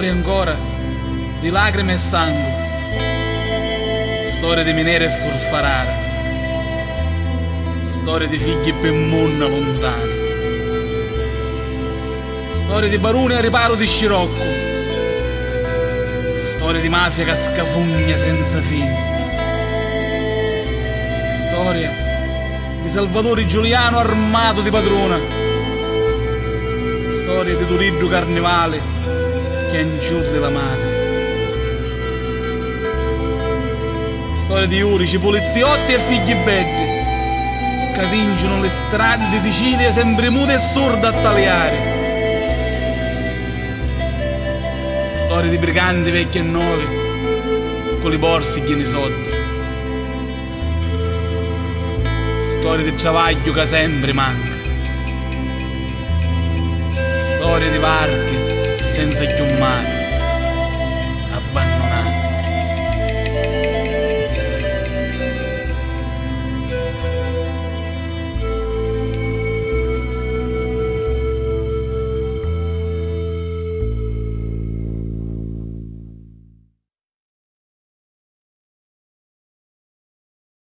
storie ancora di lacrime e sangue, storie di minere e surfarara, storie di figli per munna lontana, storie di baroni a riparo di scirocco, storie di mafia che scafugna senza fine, storia di Salvatore Giuliano armato di padrona, storia di Turiddu Carnevale che ingiurde la madre, storia di giudici, poliziotti e figli belli che tingono le strade di Sicilia sempre mute e sorde a tagliare, storie di briganti vecchi e nuovi con i borsi pieni di soldi, storie di travaglio che sempre manca, storie di varche senza chiummare,